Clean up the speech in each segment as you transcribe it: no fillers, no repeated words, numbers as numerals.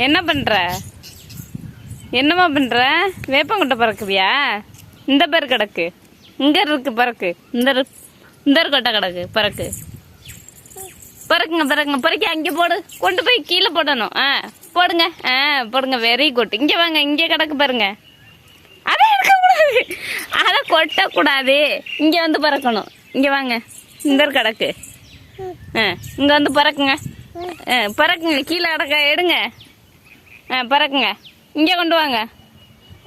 என்ன பண்ணுற? என்னம்மா பண்ணுற? வேப்பங்குட்டை பறக்குவியா? இந்த பேர் கிடக்கு, இங்கே இருக்கு பறக்கு, இந்த கொட்டை கிடக்கு பறக்கு. பறக்குங்க பறக்குங்க, பறக்க அங்கே போடு, கொண்டு போய் கீழே போடணும். போடுங்க. போடுங்க, வெரி குட். இங்கே வாங்க, இங்கே கிடக்கு பாருங்க. அதை எடுக்கக்கூடாது, அதை கொட்டக்கூடாது, இங்கே வந்து பறக்கணும். இங்கே வாங்க, இந்த கிடக்கு. இங்கே வந்து பறக்குங்க. பறக்குங்க, கீழே கிடக்க எடுங்க. பறக்குங்க, இங்கே கொண்டு வாங்க,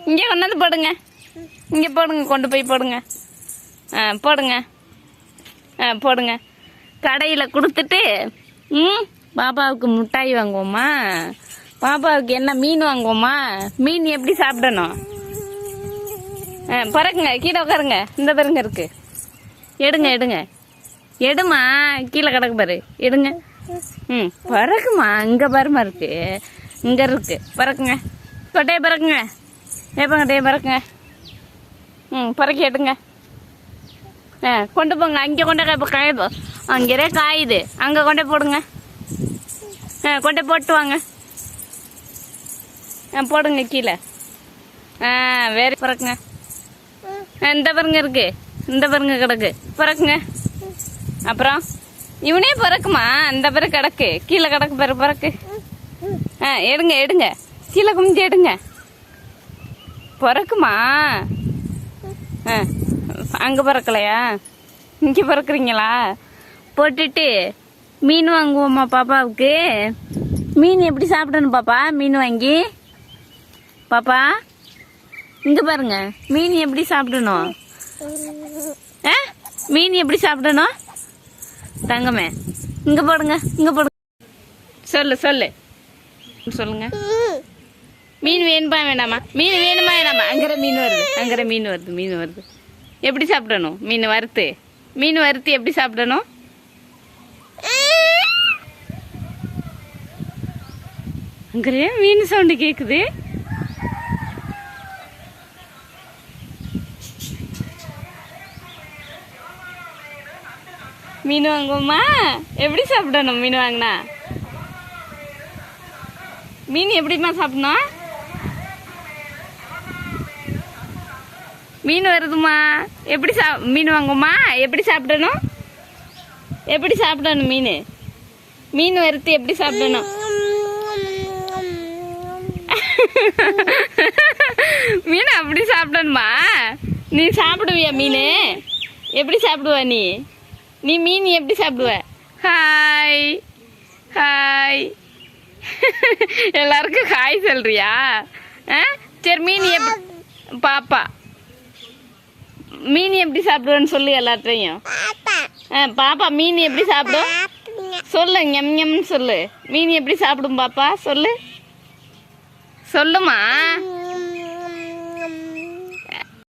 இங்கே கொண்டு வந்து போடுங்க. இங்கே போடுங்க, கொண்டு போய் போடுங்க. போடுங்க. போடுங்க. கடையில் கொடுத்துட்டு பாப்பாவுக்கு மிட்டாய் வாங்குவோமா? பாப்பாவுக்கு என்ன மீன் வாங்குவோமா? மீன் எப்படி சாப்பிடணும்? பறக்குங்க, கீழே உட்காருங்க. இந்த பாருங்க இருக்கு, எடுங்க எடுங்க. எடுமா, கீழே கிடக்கு பாரு, எடுங்க. பறக்குமா, இங்கே பாருமா இருக்கு, இங்கே இருக்கு. பறக்குங்க, கொட்டையை பறக்குங்க, வேப்பங்கட்டையை பறக்குங்க. பறக்கி எடுங்க. கொண்டு போங்க, அங்கே கொண்டு காயுது, அங்கே காயுது, அங்கே கொண்டே போடுங்க. கொண்டே போட்டு வாங்க. போடுங்க கீழே. வேற பறக்குங்க. இந்த பாருங்க இருக்கு, இந்த பாருங்க கிடக்கு, பறக்குங்க. அப்புறம் இவனே பறக்குமா, இந்த பிறகு கிடக்கு, கீழே கிடக்கு பாரு, பறக்கு. எடுங்க எடுங்க, கீழே குமிஞ்சு எடுங்க. பறக்குமா? அங்கே பறக்கலையா, இங்கே பறக்குறீங்களா? போட்டுட்டு மீன் வாங்குவோம்மா பாப்பாவுக்கு? மீன் எப்படி சாப்பிடணும் பாப்பா? மீன் வாங்கி பாப்பா இங்கே பாருங்க, மீன் எப்படி சாப்பிடணும்? மீன் எப்படி சாப்பிடணும் தங்கமே? இங்கே போடுங்க, இங்கே போடுங்க. சொல்லு சொல்லு சொல்லுங்க. மீன் வேணுமா வேணாமா? மீன் வேணுமா வேணாமா? அங்கே மீன் வருது, அங்கே மீன் வருது, மீன் வருது. எப்படி சாப்பிடணும்? மீன் வறுத்து, மீன் வறுத்து எப்படி சாப்பிடணும்? அங்கே மீன் சவுண்டு கேட்குது. மீன் வாங்குவோமா? எப்படி சாப்பிடணும் மீன் வாங்கினா? மீன் எப்படிமா சாப்பிடணும்? மீன் வருதுமா, எப்படி மீன் வாங்குவோமா? எப்படி சாப்பிடணும்? எப்படி சாப்பிடணும் மீன்? மீன் வறுத்து எப்படி சாப்பிடணும்? மீன் அப்படி சாப்பிடணுமா? நீ சாப்பிடுவியா மீன்? எப்படி சாப்பிடுவ நீ? நீ மீன் எப்படி சாப்பிடுவ? Hi hi. எல்லாருக்கும் ஹாய் சொல்றியா? சரி, மீன் எப்படி பாப்பா, மீன் எப்படி சாப்பிடுவேன்னு சொல்லு எல்லாத்தையும். பாப்பா மீன் எப்படி சாப்பிடும் சொல்லு, எம் எம்னு சொல்லு. மீன் எப்படி சாப்பிடும் பாப்பா சொல்லு, சொல்லுமா.